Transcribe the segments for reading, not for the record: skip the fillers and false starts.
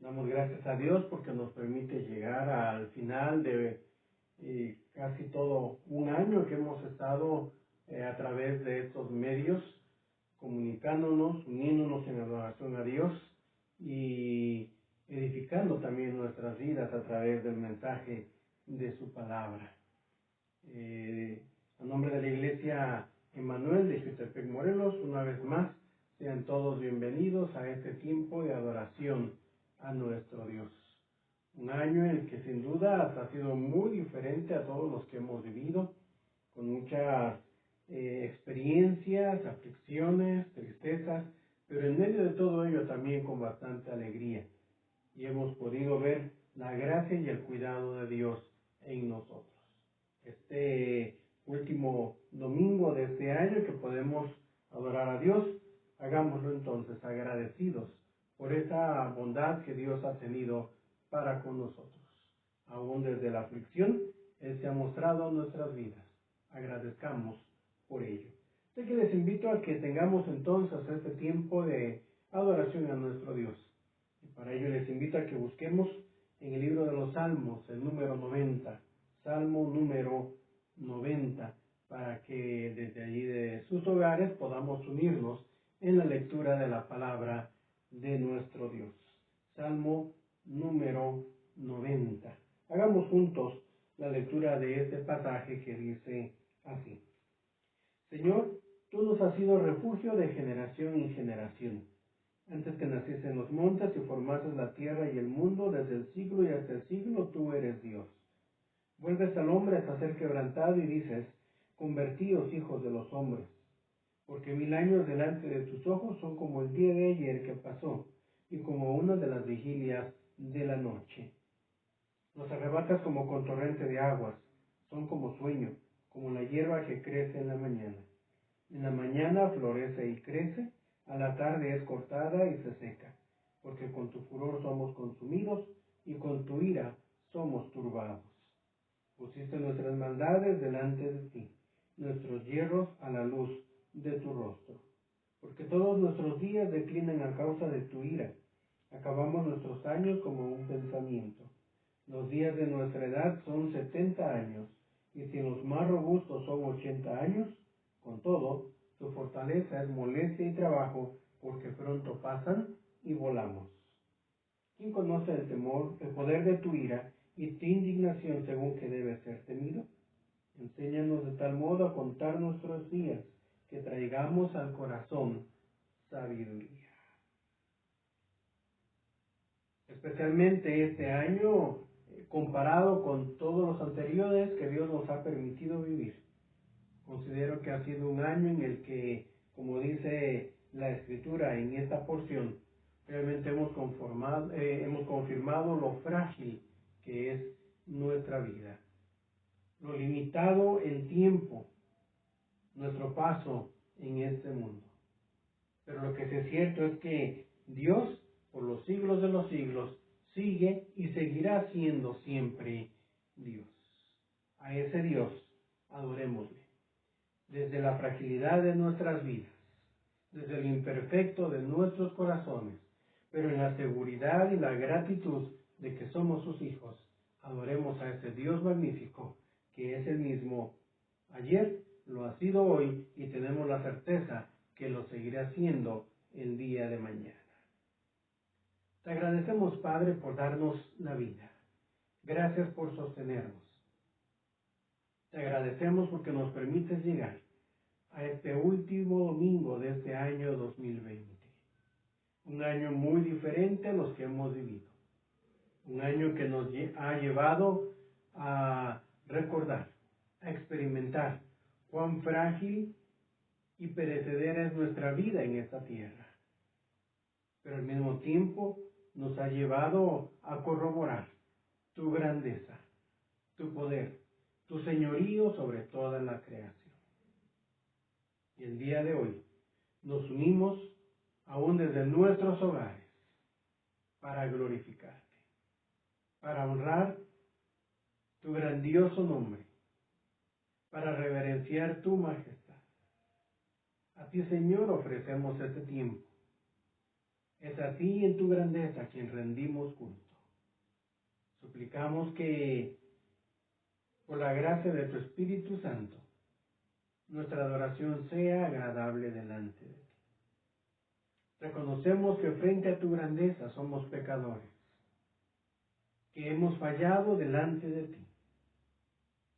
Damos gracias a Dios porque nos permite llegar al final de casi todo un año que hemos estado a través de estos medios comunicándonos, uniéndonos en adoración a Dios y edificando también nuestras vidas a través del mensaje de su palabra. A nombre de la Iglesia Emmanuel de Jutepec, Morelos, una vez más, sean todos bienvenidos a este tiempo de adoración a nuestro Dios. Un año en el que sin duda ha sido muy diferente a todos los que hemos vivido, con muchas experiencias, aflicciones, tristezas, pero en medio de todo ello también con bastante alegría. Y hemos podido ver la gracia y el cuidado de Dios en nosotros. Este último domingo de este año que podemos adorar a Dios, hagámoslo entonces agradecidos por esa bondad que Dios ha tenido para con nosotros. Aún desde la aflicción, Él se ha mostrado en nuestras vidas. Agradezcamos por ello. Así que les invito a que tengamos entonces este tiempo de adoración a nuestro Dios. Y para ello les invito a que busquemos en el libro de los Salmos, el número 90, Salmo número 90, para que desde allí de sus hogares podamos unirnos en la lectura de la palabra de nuestro Dios. Salmo número 90. Hagamos juntos la lectura de este pasaje que dice así: Señor, tú nos has sido refugio de generación en generación. Antes que naciesen los montes y formases la tierra y el mundo, desde el siglo y hasta el siglo, tú eres Dios. Vuelves al hombre hasta ser quebrantado y dices: convertíos, hijos de los hombres, porque 1000 años delante de tus ojos son como el día de ayer que pasó, y como una de las vigilias de la noche. Los arrebatas como con torrente de aguas, son como sueño, como la hierba que crece en la mañana. En la mañana florece y crece, a la tarde es cortada y se seca, porque con tu furor somos consumidos, y con tu ira somos turbados. Pusiste nuestras maldades delante de ti, nuestros hierros a la luz de tu rostro. Porque todos nuestros días declinan a causa de tu ira. Acabamos nuestros años como un pensamiento. Los días de nuestra edad son 70 años, y si los más robustos son 80 años, con todo, tu fortaleza es molestia y trabajo, porque pronto pasan y volamos. ¿Quién conoce el temor, el poder de tu ira y tu indignación según que debe ser temido? Enséñanos de tal modo a contar nuestros días, que traigamos al corazón sabiduría. Especialmente este año, comparado con todos los anteriores que Dios nos ha permitido vivir. Considero que ha sido un año en el que, como dice la Escritura en esta porción, realmente hemos confirmado lo frágil que es nuestra vida, lo limitado en tiempo, nuestro paso en este mundo. Pero lo que sí es cierto es que Dios, por los siglos de los siglos, sigue y seguirá siendo siempre Dios. A ese Dios adorémosle, desde la fragilidad de nuestras vidas, desde lo imperfecto de nuestros corazones, pero en la seguridad y la gratitud de que somos sus hijos. Adoremos a ese Dios magnífico, que es el mismo ayer, lo ha sido hoy, y tenemos la certeza que lo seguirá siendo el día de mañana. Te agradecemos, Padre, por darnos la vida. Gracias por sostenernos. Te agradecemos porque nos permites llegar a este último domingo de este año 2020. Un año muy diferente a los que hemos vivido. Un año que nos ha llevado a recordar, a experimentar cuán frágil y perecedera es nuestra vida en esta tierra. Pero al mismo tiempo nos ha llevado a corroborar tu grandeza, tu poder, tu señorío sobre toda la creación. Y el día de hoy nos unimos aún desde nuestros hogares para glorificarte, para honrar tu grandioso nombre, para reverenciar tu majestad. A ti, Señor, ofrecemos este tiempo. Es a ti en tu grandeza a quien rendimos culto. Suplicamos que, por la gracia de tu Espíritu Santo, nuestra adoración sea agradable delante de ti. Reconocemos que frente a tu grandeza somos pecadores, que hemos fallado delante de ti,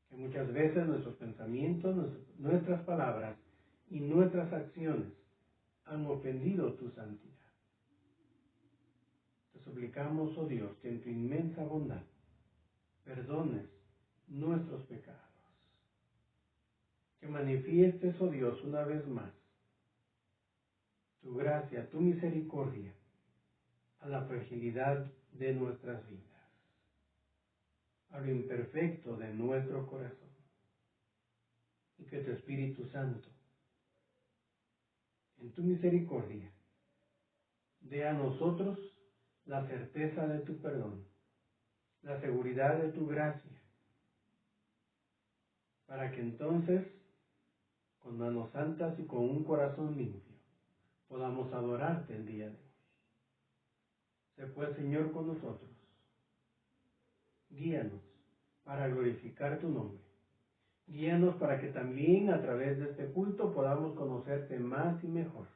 que muchas veces nuestros pensamientos, nuestras palabras y nuestras acciones han ofendido tu santidad. Te suplicamos, oh Dios, que en tu inmensa bondad perdones nuestros pecados, que manifiestes, oh Dios, una vez más tu gracia, tu misericordia a la fragilidad de nuestras vidas, a lo imperfecto de nuestro corazón, y que tu Espíritu Santo, en tu misericordia, dé a nosotros la certeza de tu perdón, la seguridad de tu gracia, para que entonces, con manos santas y con un corazón limpio, podamos adorarte el día de hoy. Sé pues, Señor, con nosotros. Guíanos para glorificar tu nombre. Guíanos para que también a través de este culto podamos conocerte más y mejor.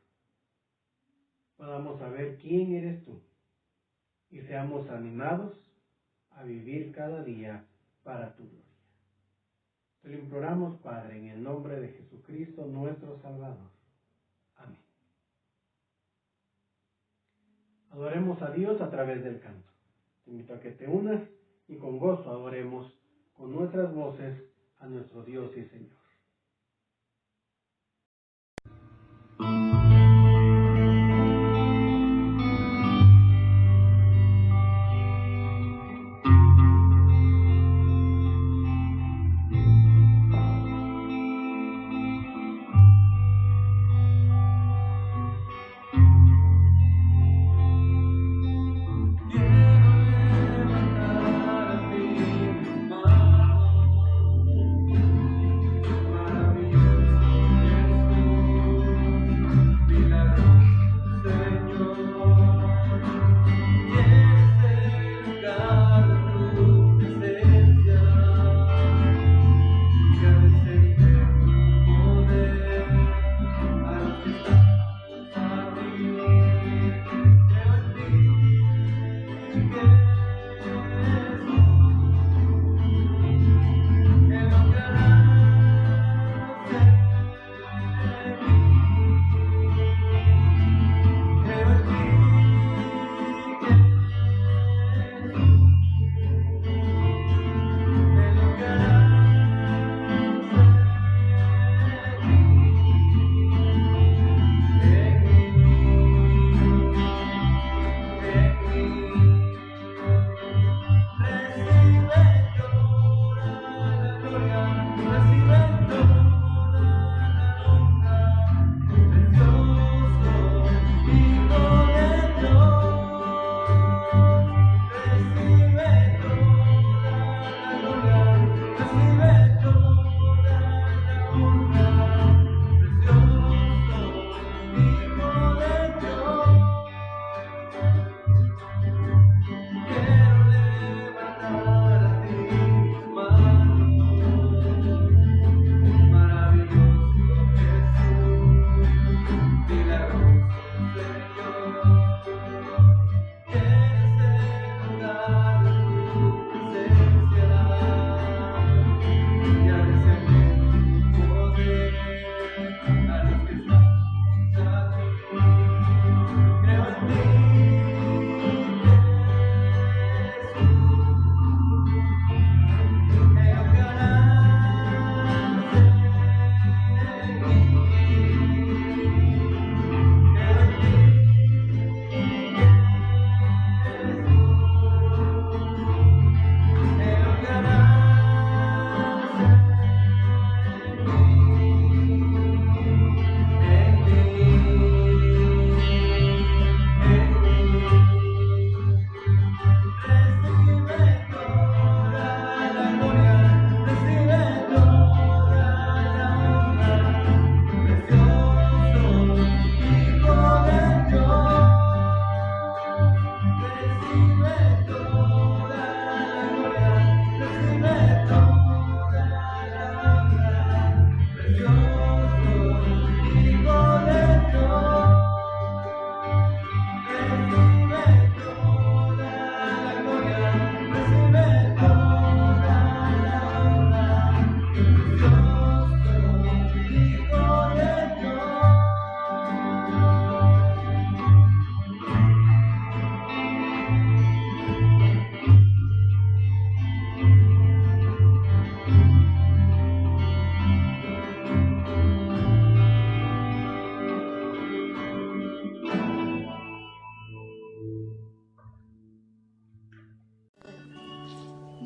Podamos saber quién eres tú y seamos animados a vivir cada día para tu gloria. Te lo imploramos, Padre, en el nombre de Jesucristo, nuestro Salvador. Amén. Adoremos a Dios a través del canto. Te invito a que te unas y con gozo adoremos con nuestras voces a nuestro Dios y Señor.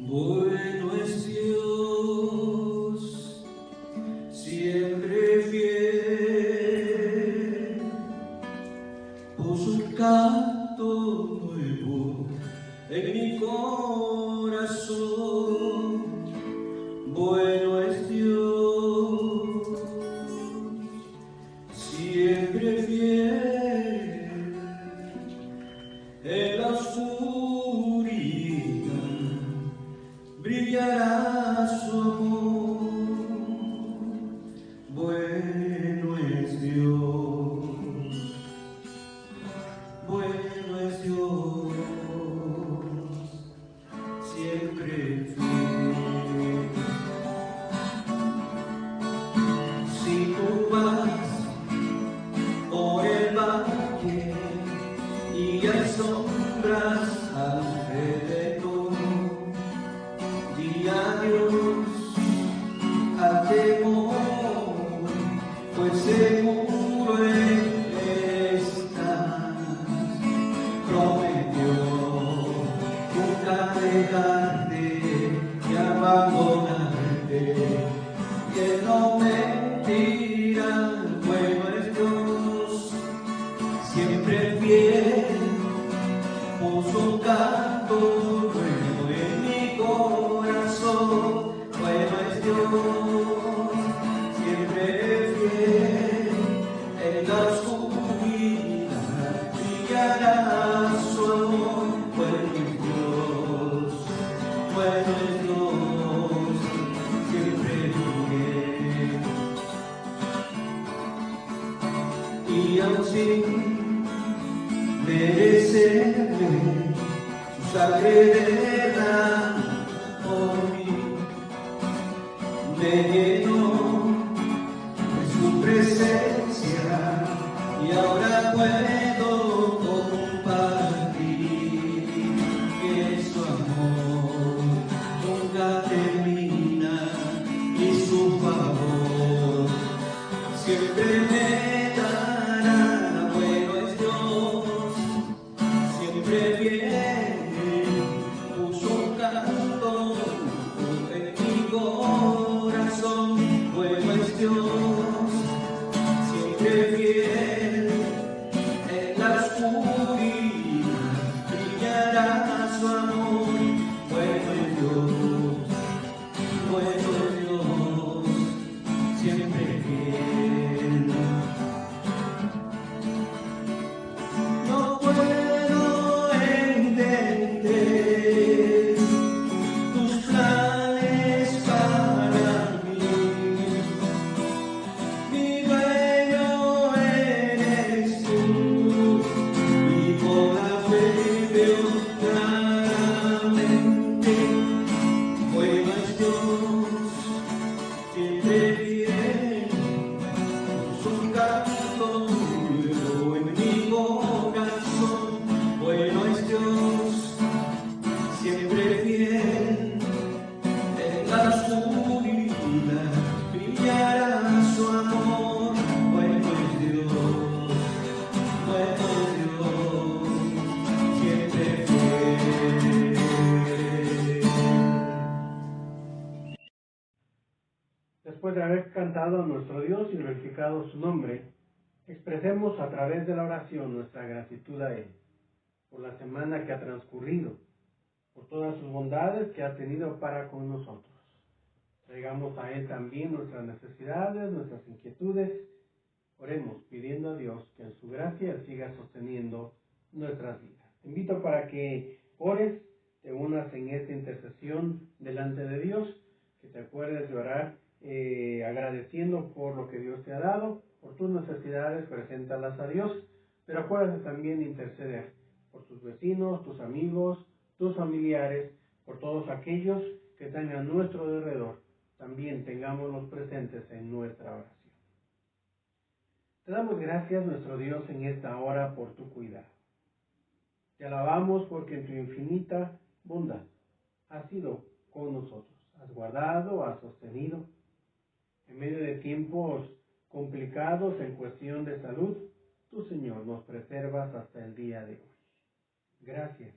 Bueno es Dios, siempre fiel, puso un canto nuevo en mi corazón. Bueno es Dios, siempre fiel, en la oscuridad brillará su amor. Bueno es Dios, bueno es Dios, siempre fiel. Si tú vas por el valle y hay sombras alrededor, di adiós al temor, pues seguro Él estás. Prometió nunca dejarte y abandonarte, que no mentirá. Bueno es Dios, siempre fiel, puso un canto nuevo en mi corazón. Bueno es Dios, siempre fiel, en la oscuridad brillará su amor. Bueno es Dios, bueno es Dios, siempre fiel. Y aun sin merecerme, su sangre derramó por mí, me llenó de su presencia y ahora puedo compartir que su amor nunca termina y su favor siempre me dará. Bueno es Dios, siempre fiel, puso un canto en mi corazón. Bueno es Dios, siempre fiel, en la oscuridad brillará su amor. Bueno es Dios, bueno es Dios, siempre fiel. No puedo entender tus planes para mí, mi dueño eres tú, y por la fe veo claramente. Bueno es Dios, siempre fiel, puso un canto nuevo en mi corazón. Bueno es Dios, siempre fiel, en la oscuridad brillará su amor. Bueno es Dios, bueno es Dios, siempre fiel. Después de haber cantado a nuestro Dios y glorificado su nombre, expresemos a través de la oración nuestra gratitud a Él, por la semana que ha transcurrido, por todas sus bondades que ha tenido para con nosotros. Traigamos a Él también nuestras necesidades, nuestras inquietudes. Oremos pidiendo a Dios que en su gracia siga sosteniendo nuestras vidas. Te invito para que ores, te unas en esta intercesión delante de Dios, que te acuerdes de orar agradeciendo por lo que Dios te ha dado, por tus necesidades, preséntalas a Dios, pero acuérdate también de interceder por tus vecinos, tus amigos, tus familiares, por todos aquellos que están a nuestro alrededor. También tengámoslos presentes en nuestra oración. Te damos gracias, nuestro Dios, en esta hora por tu cuidado. Te alabamos porque en tu infinita bondad has sido con nosotros. Has guardado, has sostenido. En medio de tiempos complicados en cuestión de salud, tú, Señor, nos preservas hasta el día de hoy. Gracias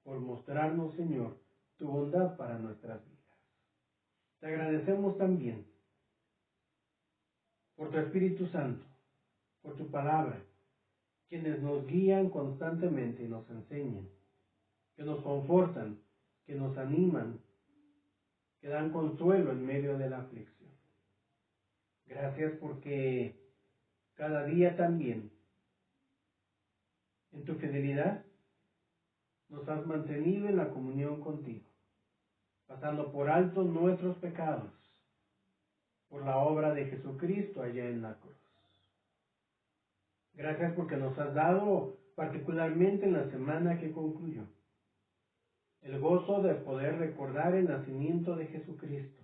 por mostrarnos, Señor, tu bondad para nuestras vidas. Te agradecemos también por tu Espíritu Santo, por tu palabra, quienes nos guían constantemente y nos enseñan, que nos confortan, que nos animan, que dan consuelo en medio de la aflicción. Gracias porque cada día también, en tu fidelidad, nos has mantenido en la comunión contigo, pasando por alto nuestros pecados, por la obra de Jesucristo allá en la cruz. Gracias porque nos has dado, particularmente en la semana que concluyó, el gozo de poder recordar el nacimiento de Jesucristo,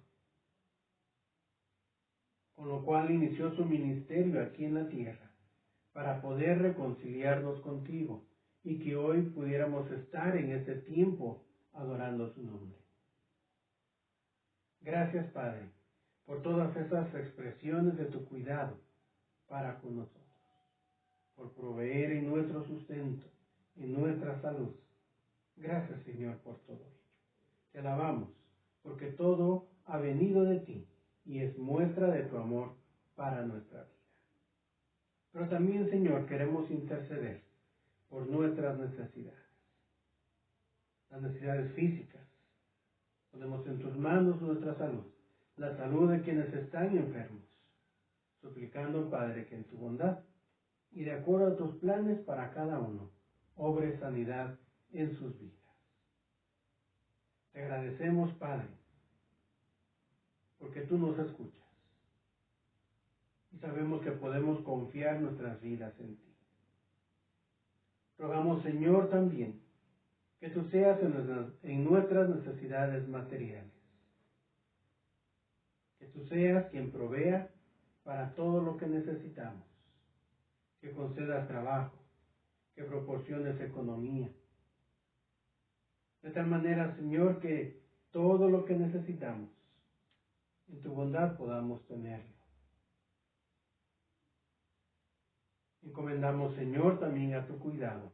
con lo cual inició su ministerio aquí en la tierra, para poder reconciliarnos contigo y que hoy pudiéramos estar en este tiempo adorando su nombre. Gracias, Padre, por todas esas expresiones de tu cuidado para con nosotros, por proveer en nuestro sustento, en nuestra salud. Gracias, Señor, por todo ello. Te alabamos, porque todo ha venido de ti y es muestra de tu amor para nuestra vida. Pero también, Señor, queremos interceder por nuestras necesidades, las necesidades físicas. Ponemos en tus manos nuestra salud, la salud de quienes están enfermos, suplicando, Padre, que en tu bondad y de acuerdo a tus planes para cada uno, obre sanidad en sus vidas. Te agradecemos, Padre, porque tú nos escuchas y sabemos que podemos confiar nuestras vidas en ti. Rogamos, Señor, también que tú seas en nuestras necesidades materiales, que tú seas quien provea para todo lo que necesitamos, que concedas trabajo, que proporciones economía, de tal manera, Señor, que todo lo que necesitamos, en tu bondad podamos tenerlo. Encomendamos, Señor, también a tu cuidado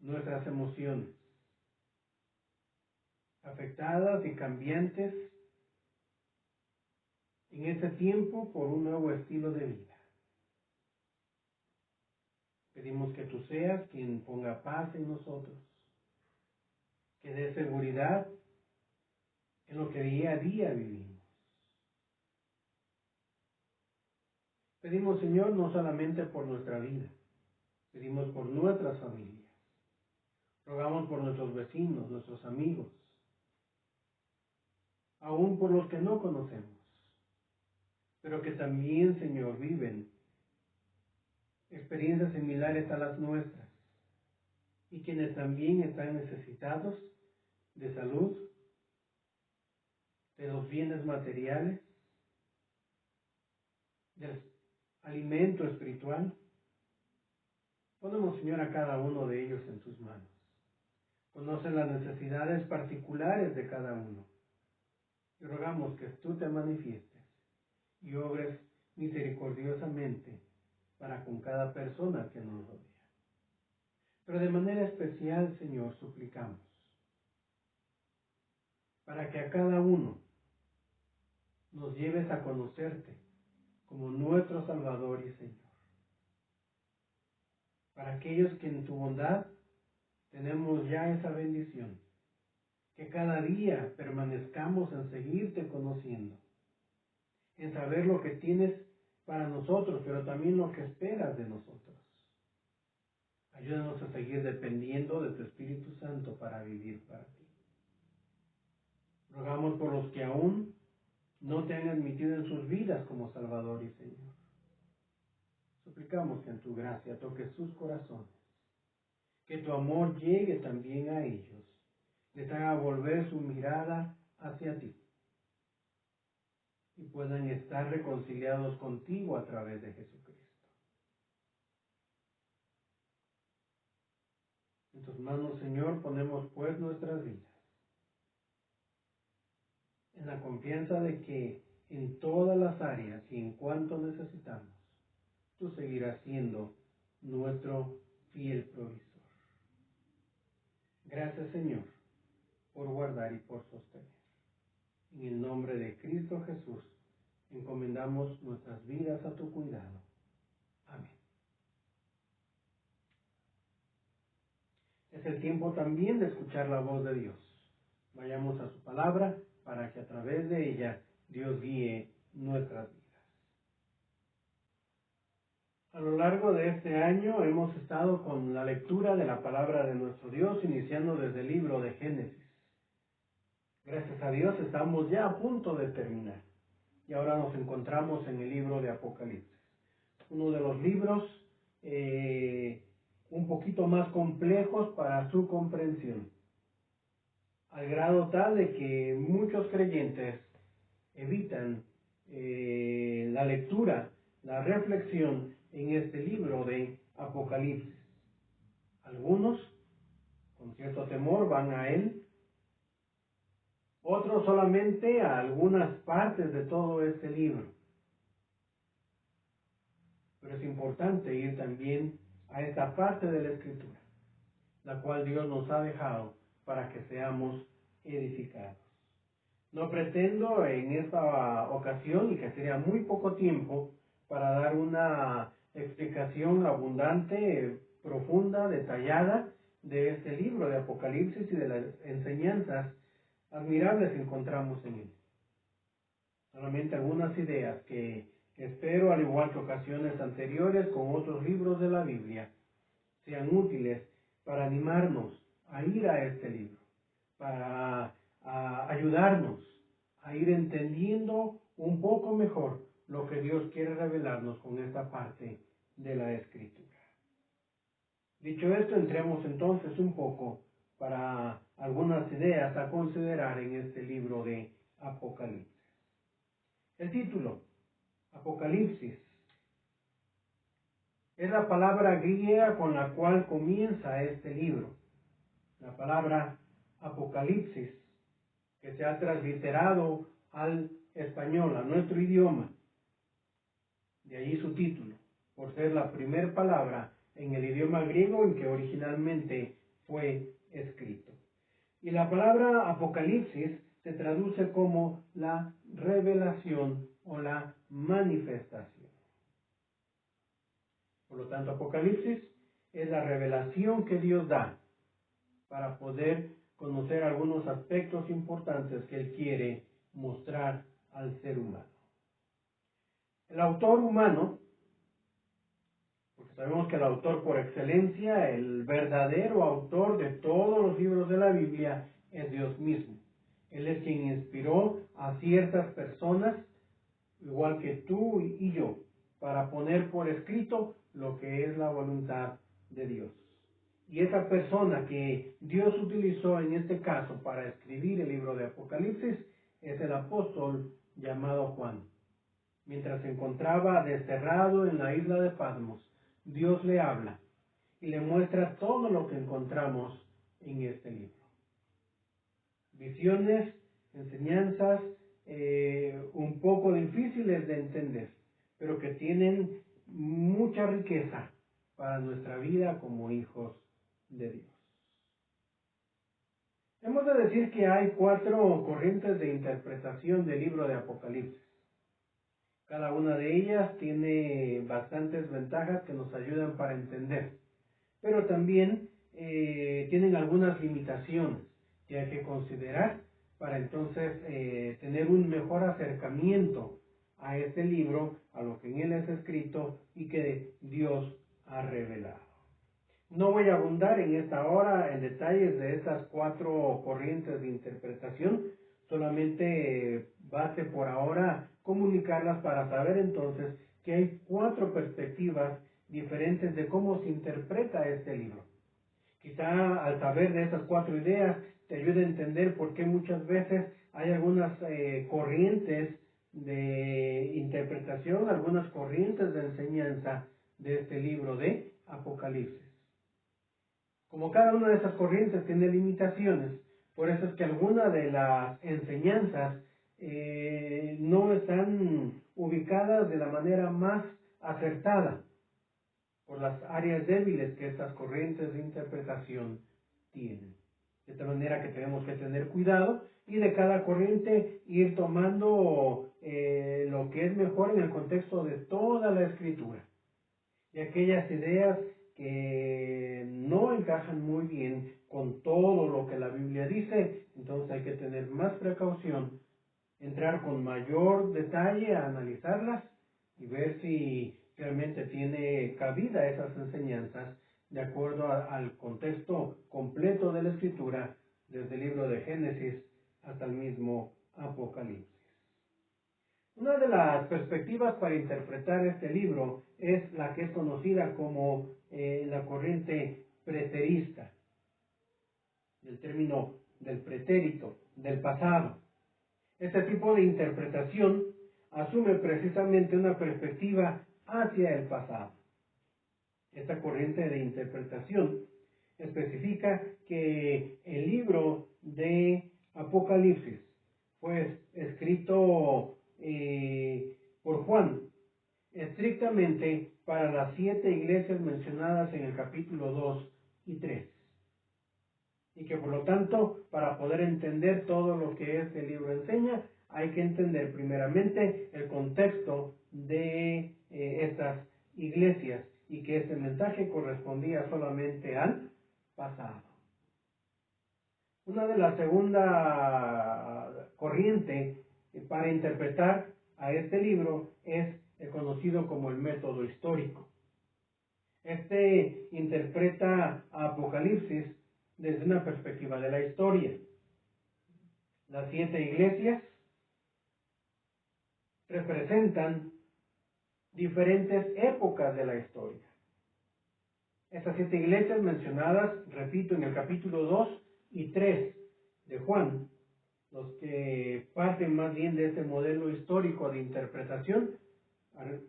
nuestras emociones, afectadas y cambiantes en este tiempo por un nuevo estilo de vida. Pedimos que tú seas quien ponga paz en nosotros, que dé seguridad en lo que día a día vivimos. Pedimos, Señor, no solamente por nuestra vida, pedimos por nuestras familias. Rogamos por nuestros vecinos, nuestros amigos, aún por los que no conocemos, pero que también, Señor, viven experiencias similares a las nuestras y quienes también están necesitados de salud, de los bienes materiales, del alimento espiritual. Ponemos, Señor, a cada uno de ellos en tus manos. Conocen las necesidades particulares de cada uno. Y rogamos que tú te manifiestes y obres misericordiosamente para con cada persona que nos rodea. Pero de manera especial, Señor, suplicamos para que a cada uno nos lleves a conocerte como nuestro Salvador y Señor. Para aquellos que en tu bondad tenemos ya esa bendición, que cada día permanezcamos en seguirte conociendo, en saber lo que tienes para nosotros, pero también lo que esperas de nosotros. Ayúdanos a seguir dependiendo de tu Espíritu Santo para vivir para ti. Rogamos por los que aún no te han admitido en sus vidas como Salvador y Señor. Suplicamos que en tu gracia toques sus corazones, que tu amor llegue también a ellos, les haga volver su mirada hacia ti y puedan estar reconciliados contigo a través de Jesucristo. En tus manos, Señor, ponemos pues nuestras vidas, en la confianza de que en todas las áreas y en cuanto necesitamos, tú seguirás siendo nuestro fiel provisor. Gracias, Señor, por guardar y por sostener. En el nombre de Cristo Jesús, encomendamos nuestras vidas a tu cuidado. Amén. Es el tiempo también de escuchar la voz de Dios. Vayamos a su palabra para que a través de ella Dios guíe nuestras vidas. A lo largo de este año hemos estado con la lectura de la palabra de nuestro Dios, iniciando desde el libro de Génesis. Gracias a Dios estamos ya a punto de terminar y ahora nos encontramos en el libro de Apocalipsis, uno de los libros un poquito más complejos para su comprensión, al grado tal de que muchos creyentes evitan la lectura, la reflexión en este libro de Apocalipsis. Algunos, con cierto temor, van a él, otros solamente a algunas partes de todo este libro. Pero es importante ir también a esta parte de la Escritura, la cual Dios nos ha dejado para que seamos edificados. No pretendo en esta ocasión, y que sería muy poco tiempo, para dar una explicación abundante, profunda, detallada de este libro de Apocalipsis y de las enseñanzas admirables que encontramos en él. Solamente algunas ideas que espero, al igual que ocasiones anteriores con otros libros de la Biblia, sean útiles para animarnos a ir a este libro, para ayudarnos a ir entendiendo un poco mejor lo que Dios quiere revelarnos con esta parte de la Escritura. Dicho esto, entremos entonces un poco para algunas ideas a considerar en este libro de Apocalipsis. El título, Apocalipsis, es la palabra griega con la cual comienza este libro. La palabra Apocalipsis, que se ha transliterado al español, a nuestro idioma. De allí su título, por ser la primera palabra en el idioma griego en que originalmente fue escrito. Y la palabra Apocalipsis se traduce como la revelación o la manifestación. Por lo tanto, Apocalipsis es la revelación que Dios da para poder conocer algunos aspectos importantes que Él quiere mostrar al ser humano. El autor humano, porque sabemos que el autor por excelencia, el verdadero autor de todos los libros de la Biblia, es Dios mismo. Él es quien inspiró a ciertas personas, igual que tú y yo, para poner por escrito lo que es la voluntad de Dios. Y esa persona que Dios utilizó en este caso para escribir el libro de Apocalipsis es el apóstol llamado Juan. Mientras se encontraba desterrado en la isla de Patmos, Dios le habla y le muestra todo lo que encontramos en este libro. Visiones, enseñanzas un poco difíciles de entender, pero que tienen mucha riqueza para nuestra vida como hijos de Dios. Hemos de decir que hay 4 corrientes de interpretación del libro de Apocalipsis. Cada una de ellas tiene bastantes ventajas que nos ayudan para entender, pero también tienen algunas limitaciones que hay que considerar para entonces tener un mejor acercamiento a este libro, a lo que en él es escrito y que Dios ha revelado. No voy a abundar en esta hora en detalles de estas 4 corrientes de interpretación, solamente base por ahora comunicarlas para saber entonces que hay 4 perspectivas diferentes de cómo se interpreta este libro. Quizá al saber de estas 4 ideas te ayude a entender por qué muchas veces hay algunas corrientes de interpretación, algunas corrientes de enseñanza de este libro de Apocalipsis. Como cada una de esas corrientes tiene limitaciones, por eso es que algunas de las enseñanzas no están ubicadas de la manera más acertada, por las áreas débiles que estas corrientes de interpretación tienen. De tal manera que tenemos que tener cuidado y de cada corriente ir tomando lo que es mejor en el contexto de toda la Escritura. Y aquellas ideas que no encajan muy bien con todo lo que la Biblia dice, entonces hay que tener más precaución, entrar con mayor detalle a analizarlas y ver si realmente tiene cabida esas enseñanzas de acuerdo al contexto completo de la Escritura, desde el libro de Génesis hasta el mismo Apocalipsis. Una de las perspectivas para interpretar este libro es la que es conocida como la corriente preterista, el término del pretérito, del pasado. Este tipo de interpretación asume precisamente una perspectiva hacia el pasado. Esta corriente de interpretación especifica que el libro de Apocalipsis fue escrito por Juan estrictamente para las 7 iglesias mencionadas en el capítulo 2 y 3. Y que por lo tanto, para poder entender todo lo que este libro enseña, hay que entender primeramente el contexto de estas iglesias y que este mensaje correspondía solamente al pasado. Una de la segunda corriente para interpretar a este libro es el conocido como el método histórico. Este interpreta a Apocalipsis desde una perspectiva de la historia. Las 7 iglesias representan diferentes épocas de la historia. Estas 7 iglesias mencionadas, repito, en el capítulo 2 y 3 de Juan, los que parten más bien de este modelo histórico de interpretación,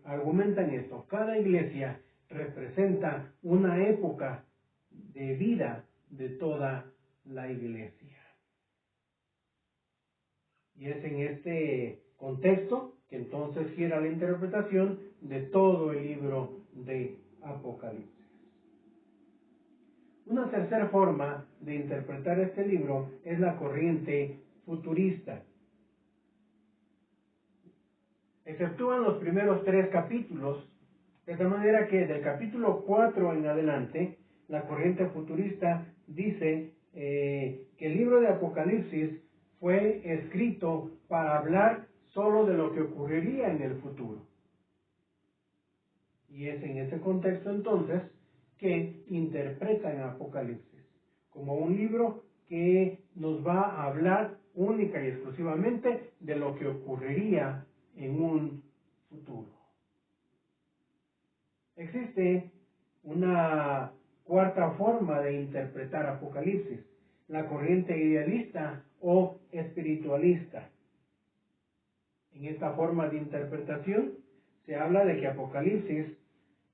argumentan esto. Cada iglesia representa una época de vida de toda la iglesia. Y es en este contexto que entonces gira la interpretación de todo el libro de Apocalipsis. Una tercera forma de interpretar este libro es la corriente futurista. Exceptúan los primeros 3 capítulos, de tal manera que del capítulo 4 en adelante, la corriente futurista dice que el libro de Apocalipsis fue escrito para hablar solo de lo que ocurriría en el futuro. Y es en ese contexto entonces que interpretan Apocalipsis como un libro que nos va a hablar única y exclusivamente de lo que ocurriría en un futuro. Existe una cuarta forma de interpretar Apocalipsis, la corriente idealista o espiritualista. En esta forma de interpretación se habla de que Apocalipsis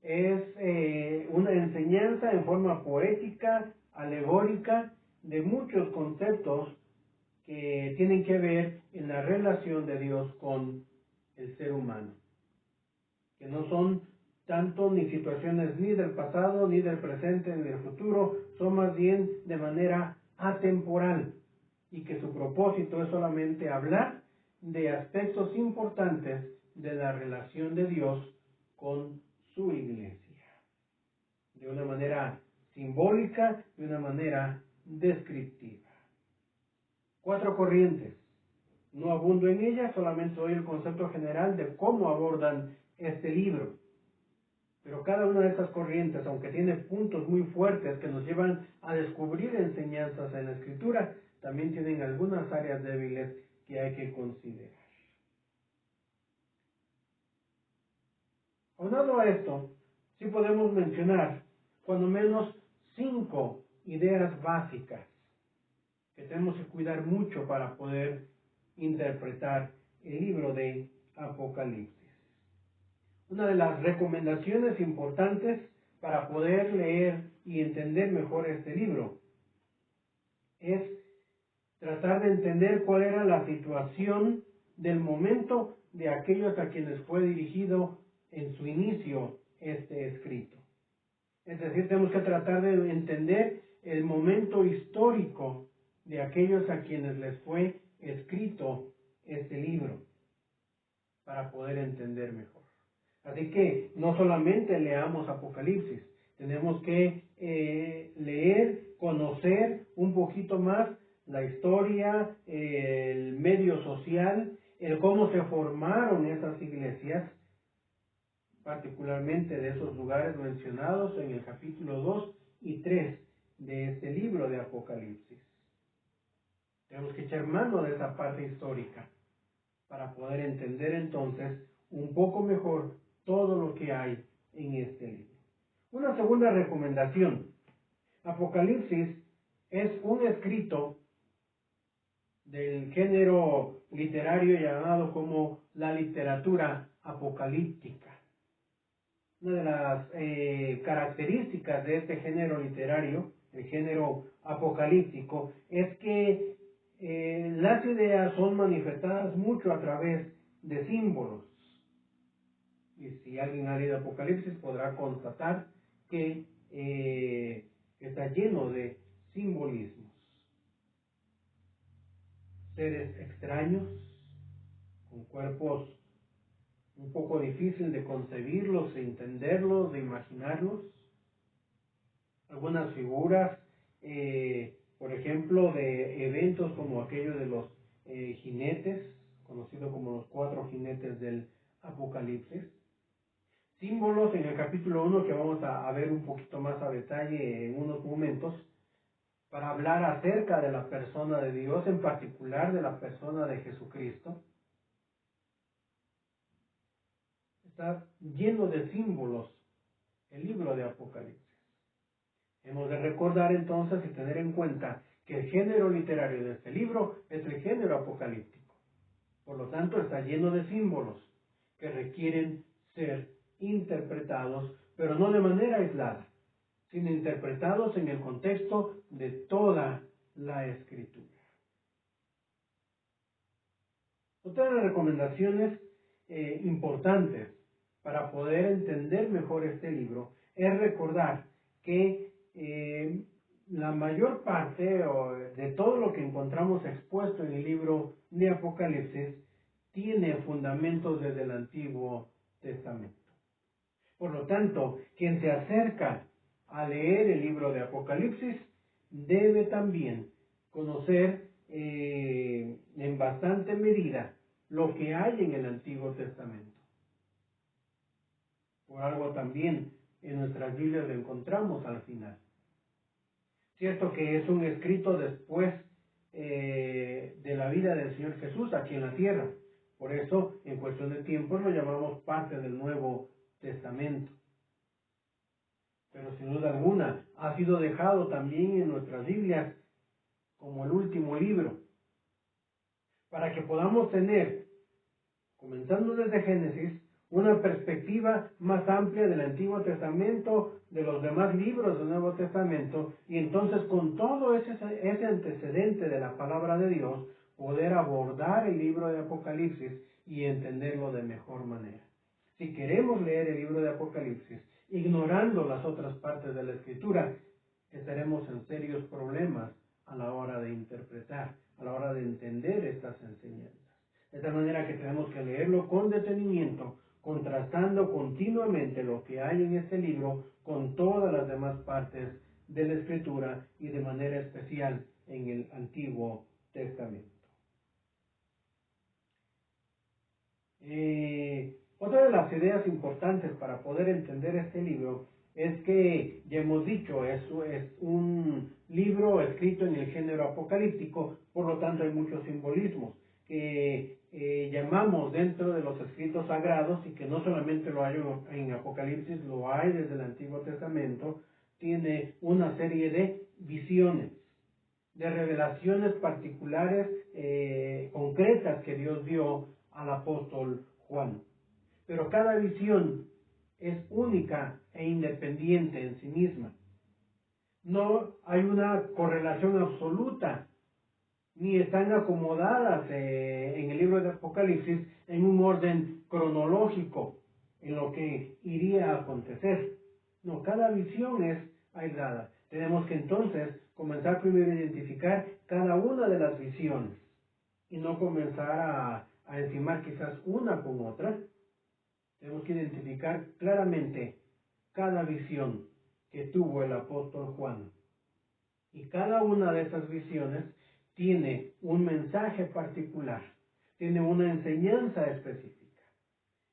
es una enseñanza en forma poética, alegórica, de muchos conceptos que tienen que ver en la relación de Dios con el ser humano, que no son tanto ni situaciones ni del pasado, ni del presente, ni del futuro, son más bien de manera atemporal, y que su propósito es solamente hablar de aspectos importantes de la relación de Dios con su iglesia, de una manera simbólica, de una manera descriptiva. 4 corrientes. No abundo en ellas, solamente doy el concepto general de cómo abordan este libro. Pero cada una de estas corrientes, aunque tiene puntos muy fuertes que nos llevan a descubrir enseñanzas en la Escritura, también tienen algunas áreas débiles que hay que considerar. Aunado a esto, sí podemos mencionar cuando menos 5 ideas básicas que tenemos que cuidar mucho para poder interpretar el libro de Apocalipsis. Una de las recomendaciones importantes para poder leer y entender mejor este libro es tratar de entender cuál era la situación del momento de aquellos a quienes fue dirigido en su inicio este escrito. Es decir, tenemos que tratar de entender el momento histórico de aquellos a quienes les fue escrito este libro, para poder entender mejor. Así que no solamente leamos Apocalipsis, tenemos que leer, conocer un poquito más la historia, el medio social, el cómo se formaron esas iglesias, particularmente de esos lugares mencionados en el capítulo 2 y 3 de este libro de Apocalipsis. Tenemos que echar mano de esa parte histórica para poder entender entonces un poco mejor todo lo que hay en este libro. Una segunda recomendación. Apocalipsis es un escrito del género literario llamado como la literatura apocalíptica. Una de las características de este género literario, el género apocalíptico, es que las ideas son manifestadas mucho a través de símbolos. Y si alguien ha leído Apocalipsis podrá constatar que está lleno de simbolismos. Seres extraños, con cuerpos un poco difícil de concebirlos, de entenderlos, de imaginarlos. Algunas figuras, por ejemplo, de eventos como aquello de los jinetes, conocido como los 4 jinetes del Apocalipsis. Símbolos en el capítulo 1 que vamos a ver un poquito más a detalle en unos momentos, para hablar acerca de la persona de Dios, en particular de la persona de Jesucristo. Está lleno de símbolos el libro de Apocalipsis. Hemos de recordar entonces y tener en cuenta que el género literario de este libro es el género apocalíptico. Por lo tanto, está lleno de símbolos que requieren ser interpretados, pero no de manera aislada, sino interpretados en el contexto de toda la Escritura. Otra de las recomendaciones importantes para poder entender mejor este libro es recordar que la mayor parte de todo lo que encontramos expuesto en el libro de Apocalipsis tiene fundamentos desde el Antiguo Testamento. Por lo tanto, quien se acerca a leer el libro de Apocalipsis debe también conocer en bastante medida lo que hay en el Antiguo Testamento. Por algo también en nuestras Biblias lo encontramos al final. Cierto que es un escrito después de la vida del Señor Jesús aquí en la tierra. Por eso, en cuestión de tiempo, lo llamamos parte del Nuevo Testamento. Pero sin duda alguna, ha sido dejado también en nuestras Biblias como el último libro, para que podamos tener, comenzando desde Génesis, una perspectiva más amplia del Antiguo Testamento, de los demás libros del Nuevo Testamento, y entonces con todo ese antecedente de la palabra de Dios, poder abordar el libro de Apocalipsis y entenderlo de mejor manera. Si queremos leer el libro de Apocalipsis, ignorando las otras partes de la Escritura, estaremos en serios problemas a la hora de interpretar, a la hora de entender estas enseñanzas. De tal manera que tenemos que leerlo con detenimiento, contrastando continuamente lo que hay en este libro con todas las demás partes de la Escritura y de manera especial en el Antiguo Testamento. Otra de las ideas importantes para poder entender este libro es que, ya hemos dicho, es un libro escrito en el género apocalíptico, por lo tanto hay muchos simbolismos que llamamos dentro de los escritos sagrados, y que no solamente lo hay en Apocalipsis, lo hay desde el Antiguo Testamento. Tiene una serie de visiones, de revelaciones particulares, concretas que Dios dio al apóstol Juan. Pero cada visión es única e independiente en sí misma. No hay una correlación absoluta, ni están acomodadas en el libro de Apocalipsis en un orden cronológico en lo que iría a acontecer. No, cada visión es aislada. Tenemos que entonces comenzar primero a identificar cada una de las visiones y no comenzar a encimar quizás una con otra. Tenemos que identificar claramente cada visión que tuvo el apóstol Juan. Y cada una de esas visiones tiene un mensaje particular, tiene una enseñanza específica.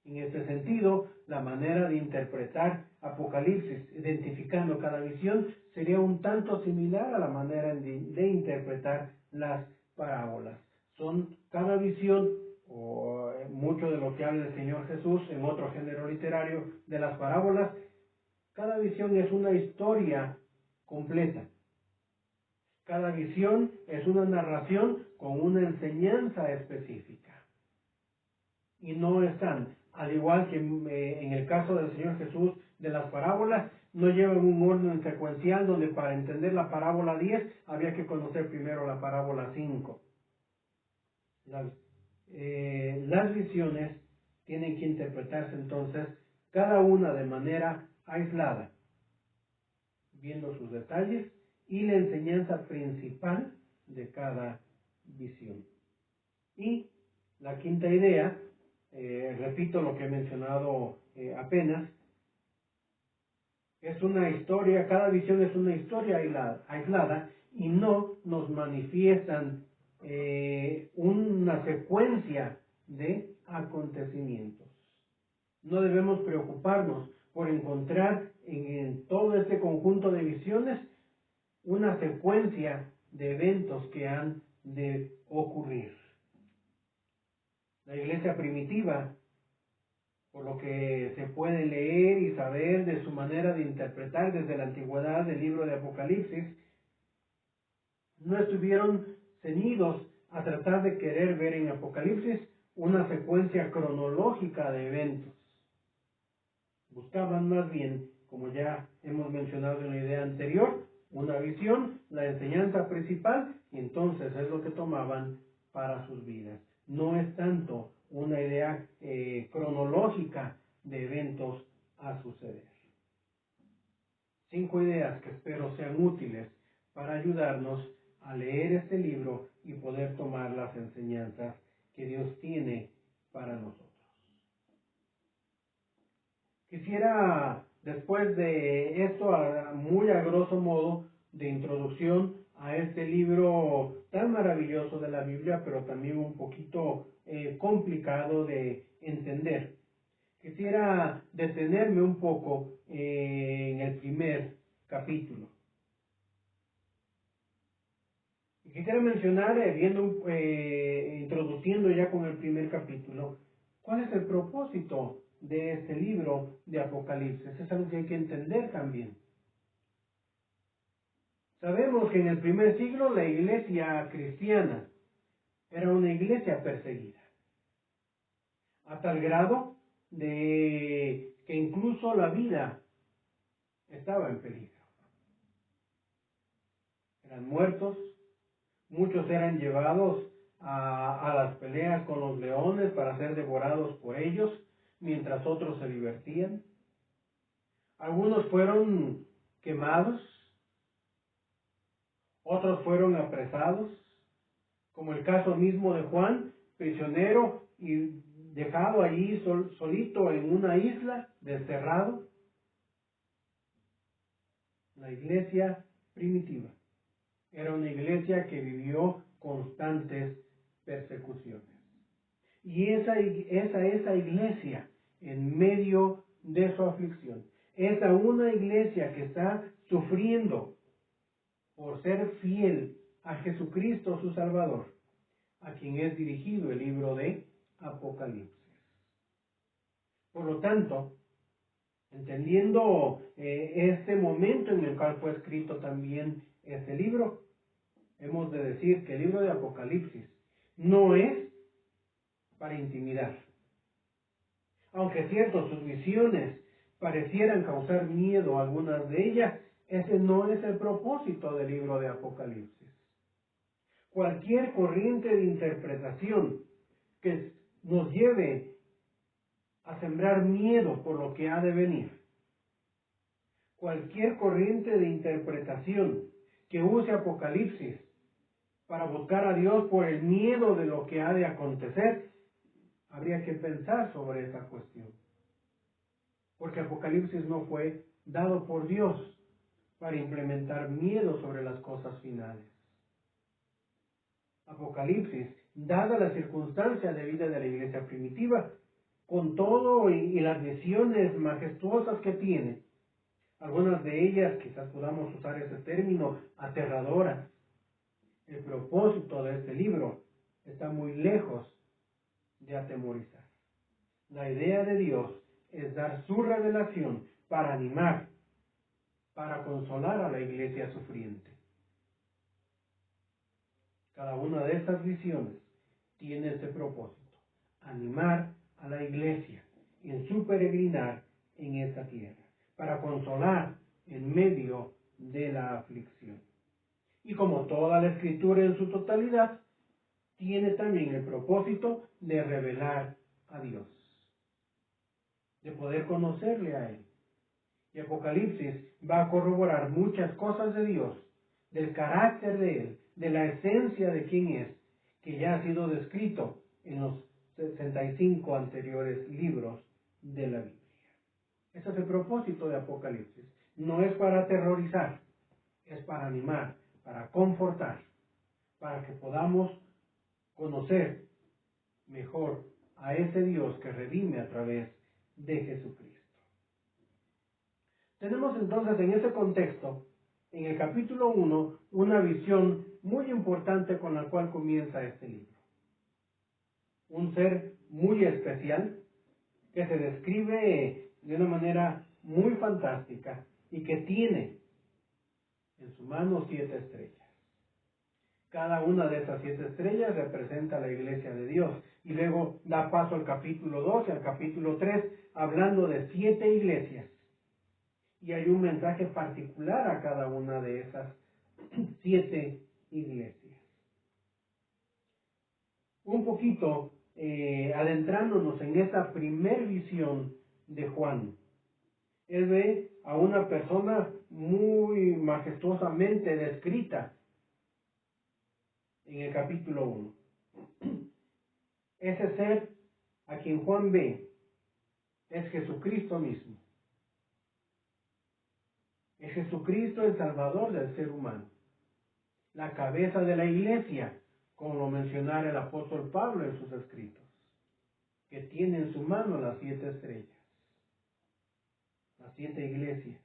En este sentido, la manera de interpretar Apocalipsis, identificando cada visión, sería un tanto similar a la manera de interpretar las parábolas. Son cada visión, o mucho de lo que habla el Señor Jesús en otro género literario de las parábolas, cada visión es una historia completa. Cada visión es una narración con una enseñanza específica. Y no están, al igual que en el caso del Señor Jesús, de las parábolas, no llevan un orden secuencial donde para entender la parábola 10 había que conocer primero la parábola 5. Las visiones tienen que interpretarse entonces cada una de manera aislada, viendo sus detalles y la enseñanza principal de cada visión. Y la quinta idea, repito lo que he mencionado apenas, es una historia, cada visión es una historia aislada y no nos manifiestan una secuencia de acontecimientos. No debemos preocuparnos por encontrar en todo este conjunto de visiones una secuencia de eventos que han de ocurrir. La iglesia primitiva, por lo que se puede leer y saber de su manera de interpretar desde la antigüedad del libro de Apocalipsis, no estuvieron ceñidos a tratar de querer ver en Apocalipsis una secuencia cronológica de eventos. Buscaban más bien, como ya hemos mencionado en la idea anterior, una visión, la enseñanza principal, y entonces es lo que tomaban para sus vidas. No es tanto una idea cronológica de eventos a suceder. 5 ideas que espero sean útiles para ayudarnos a leer este libro y poder tomar las enseñanzas que Dios tiene para nosotros. Quisiera, después de esto, muy a grosso modo, de introducción a este libro tan maravilloso de la Biblia, pero también un poquito complicado de entender. Quisiera detenerme un poco en el primer capítulo. Y quisiera mencionar, introduciendo ya con el primer capítulo, ¿cuál es el propósito de este libro de Apocalipsis? Es algo que hay que entender también. Sabemos que en el primer siglo la iglesia cristiana era una iglesia perseguida, a tal grado de que incluso la vida estaba en peligro. Eran muertos, muchos eran llevados a las peleas con los leones para ser devorados por ellos, mientras otros se divertían. Algunos fueron quemados, otros fueron apresados, como el caso mismo de Juan, prisionero y dejado allí solito en una isla, desterrado. La iglesia primitiva era una iglesia que vivió constantes persecuciones. Y esa iglesia, en medio de su aflicción, esa una iglesia que está sufriendo por ser fiel a Jesucristo su Salvador, a quien es dirigido el libro de Apocalipsis. Por lo tanto, entendiendo este momento en el cual fue escrito también este libro, hemos de decir que el libro de Apocalipsis no es para intimidar. Aunque cierto, sus visiones parecieran causar miedo a algunas de ellas, ese no es el propósito del libro de Apocalipsis. Cualquier corriente de interpretación que nos lleve a sembrar miedo por lo que ha de venir, cualquier corriente de interpretación que use Apocalipsis para buscar a Dios por el miedo de lo que ha de acontecer, habría que pensar sobre esa cuestión. Porque Apocalipsis no fue dado por Dios para implementar miedo sobre las cosas finales. Apocalipsis, dada la circunstancia de vida de la iglesia primitiva, con todo y las visiones majestuosas que tiene, algunas de ellas, quizás podamos usar ese término, aterradoras. El propósito de este libro está muy lejos de atemorizar. La idea de Dios es dar su revelación para animar, para consolar a la iglesia sufriente. Cada una de estas visiones tiene este propósito: animar a la iglesia en su peregrinar en esta tierra, para consolar en medio de la aflicción. Y como toda la Escritura en su totalidad, tiene también el propósito de revelar a Dios, de poder conocerle a Él. Y Apocalipsis va a corroborar muchas cosas de Dios, del carácter de Él, de la esencia de quién es, que ya ha sido descrito en los 65 anteriores libros de la Biblia. Ese es el propósito de Apocalipsis. No es para aterrorizar, es para animar, para confortar, para que podamos conocer mejor a ese Dios que redime a través de Jesucristo. Tenemos entonces en ese contexto, en el capítulo 1, una visión muy importante con la cual comienza este libro. Un ser muy especial que se describe de una manera muy fantástica y que tiene en su mano 7 estrellas. Cada una de esas 7 estrellas representa a la iglesia de Dios. Y luego da paso al capítulo 2 y al capítulo 3, hablando de 7 iglesias. Y hay un mensaje particular a cada una de esas 7 iglesias. Un poquito adentrándonos en esa primer visión de Juan. Él ve a una persona muy majestuosamente descrita en el capítulo 1. Ese ser a quien Juan ve es Jesucristo mismo. Es Jesucristo el Salvador del ser humano, la cabeza de la iglesia, como lo mencionara el apóstol Pablo en sus escritos, que tiene en su mano las 7 estrellas, las 7 iglesias,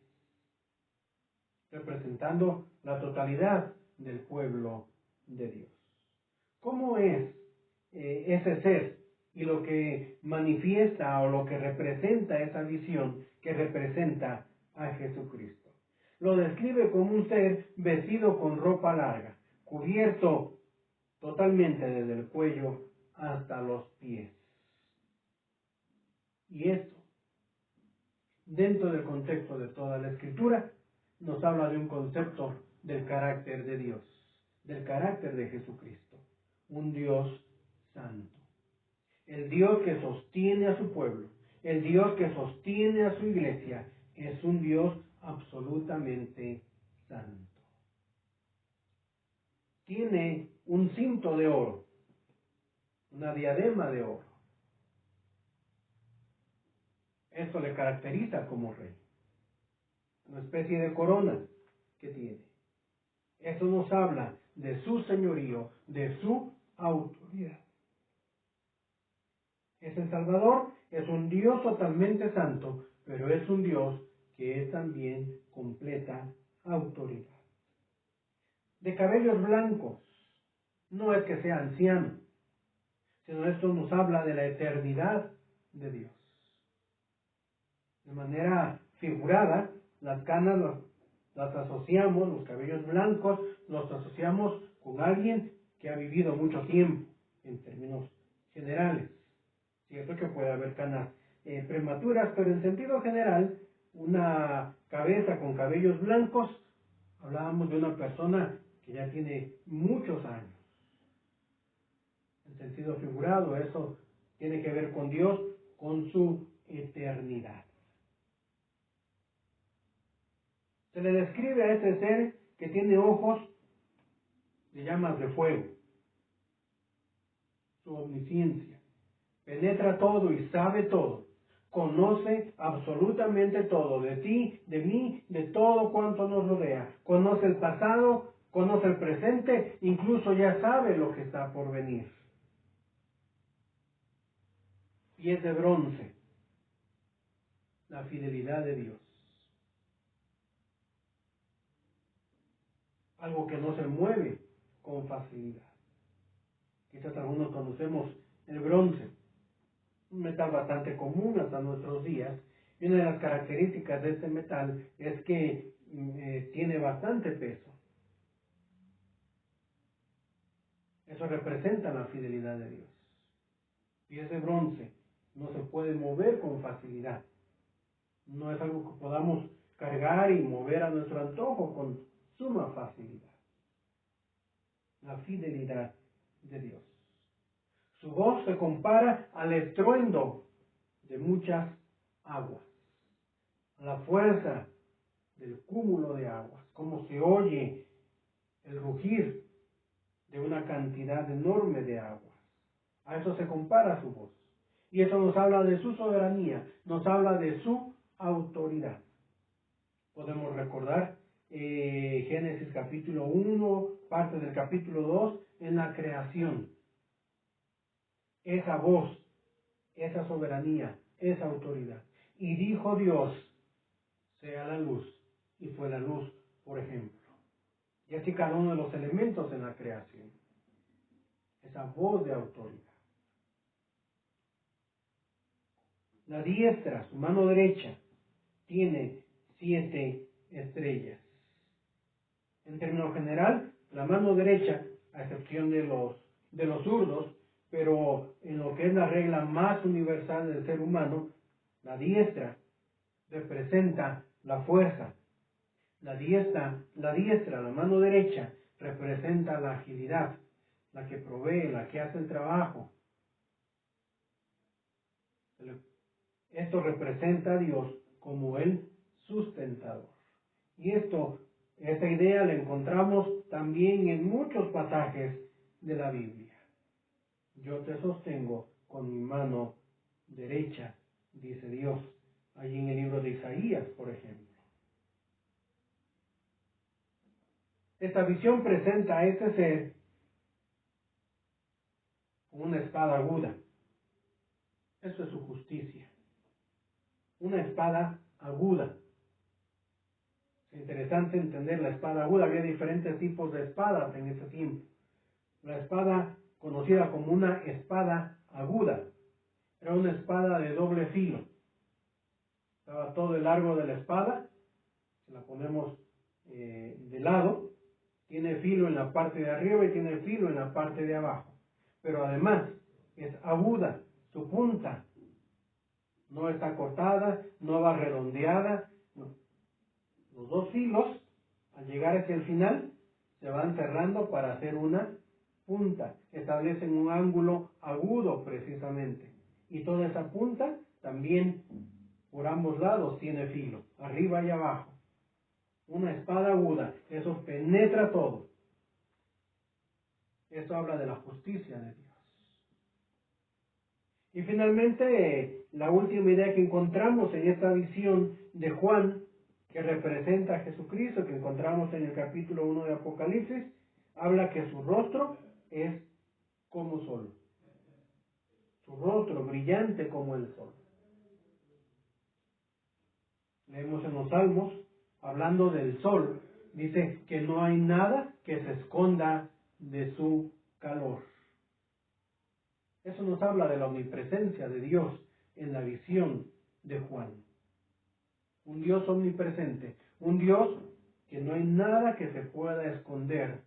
representando la totalidad del pueblo de Dios. ¿Cómo es ese ser y lo que manifiesta o lo que representa esa visión que representa a Jesucristo? Lo describe como un ser vestido con ropa larga, cubierto totalmente desde el cuello hasta los pies. Y esto, dentro del contexto de toda la Escritura, nos habla de un concepto del carácter de Dios, del carácter de Jesucristo, un Dios santo. El Dios que sostiene a su pueblo, el Dios que sostiene a su iglesia, es un Dios absolutamente santo. Tiene un cinto de oro, una diadema de oro. Esto le caracteriza como rey. Una especie de corona que tiene. Eso nos habla de su señorío, de su autoridad. Es el Salvador, es un Dios totalmente santo, pero es un Dios que es también completa autoridad. De cabellos blancos, no es que sea anciano, sino esto nos habla de la eternidad de Dios. De manera figurada, las canas las asociamos, los cabellos blancos los asociamos con alguien que ha vivido mucho tiempo, en términos generales. Cierto que puede haber canas prematuras, pero en sentido general, una cabeza con cabellos blancos, hablábamos de una persona que ya tiene muchos años. En sentido figurado, eso tiene que ver con Dios, con su eternidad. Se le describe a ese ser que tiene ojos de llamas de fuego. Su omnisciencia. Penetra todo y sabe todo. Conoce absolutamente todo, de ti, de mí, de todo cuanto nos rodea. Conoce el pasado, conoce el presente, incluso ya sabe lo que está por venir. Pies de bronce, la fidelidad de Dios. Algo que no se mueve con facilidad. Quizás algunos conocemos el bronce, un metal bastante común hasta nuestros días. Y una de las características de este metal es que tiene bastante peso. Eso representa la fidelidad de Dios. Y ese bronce no se puede mover con facilidad. No es algo que podamos cargar y mover a nuestro antojo con suma facilidad. La fidelidad de Dios. Su voz se compara al estruendo de muchas aguas, a la fuerza del cúmulo de aguas, como se oye el rugir de una cantidad enorme de aguas. A eso se compara su voz. Y eso nos habla de su soberanía, nos habla de su autoridad. Podemos recordar Génesis capítulo 1, parte del capítulo 2, en la creación. Esa voz, esa soberanía, esa autoridad. Y dijo Dios, sea la luz, y fue la luz, por ejemplo. Y así cada uno de los elementos en la creación. Esa voz de autoridad. La diestra, su mano derecha, tiene 7 estrellas. En términos general, la mano derecha, a excepción de los zurdos, pero en lo que es la regla más universal del ser humano, la diestra representa la fuerza. La diestra, la mano derecha, representa la agilidad, la que provee, la que hace el trabajo. Esto representa a Dios como el sustentador. Y esta idea la encontramos también en muchos pasajes de la Biblia. Yo te sostengo con mi mano derecha, dice Dios, allí en el libro de Isaías, por ejemplo. Esta visión presenta a este ser con una espada aguda. Eso es su justicia. Una espada aguda. Es interesante entender la espada aguda. Había diferentes tipos de espadas en ese tiempo. La espada conocida como una espada aguda era una espada de doble filo. Estaba todo el largo de la espada, si la ponemos de lado, tiene filo en la parte de arriba y tiene filo en la parte de abajo. Pero además es aguda, su punta no está cortada, no va redondeada. No. Los dos filos, al llegar hacia el final, se van cerrando para hacer una punta. Establecen un ángulo agudo precisamente. Y toda esa punta también por ambos lados tiene filo, arriba y abajo. Una espada aguda, eso penetra todo. Eso habla de la justicia de Dios. Y finalmente, la última idea que encontramos en esta visión de Juan, que representa a Jesucristo, que encontramos en el capítulo 1 de Apocalipsis, habla que su rostro es como sol. Su rostro brillante como el sol. Leemos en los Salmos, hablando del sol, dice que no hay nada que se esconda de su calor. Eso nos habla de la omnipresencia de Dios en la visión de Juan. Un Dios omnipresente, un Dios que no hay nada que se pueda esconder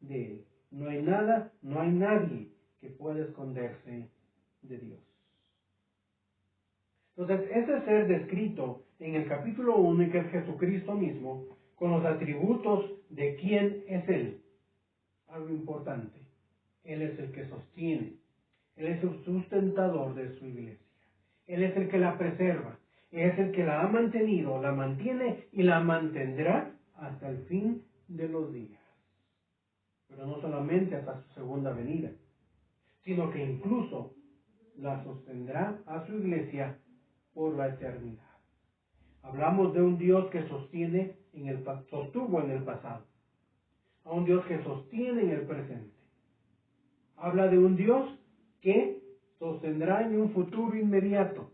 de Él. No hay nada, no hay nadie que pueda esconderse de Dios. Entonces, ese ser descrito en el capítulo 1, y que es Jesucristo mismo, con los atributos de quién es Él. Algo importante. Él es el que sostiene. Él es el sustentador de su iglesia. Él es el que la preserva. Él es el que la ha mantenido, la mantiene y la mantendrá hasta el fin de los días. Pero no solamente hasta su segunda venida, sino que incluso la sostendrá a su iglesia por la eternidad. Hablamos de un Dios que sostuvo en el pasado, a un Dios que sostiene en el presente. Habla de un Dios que sostendrá en un futuro inmediato,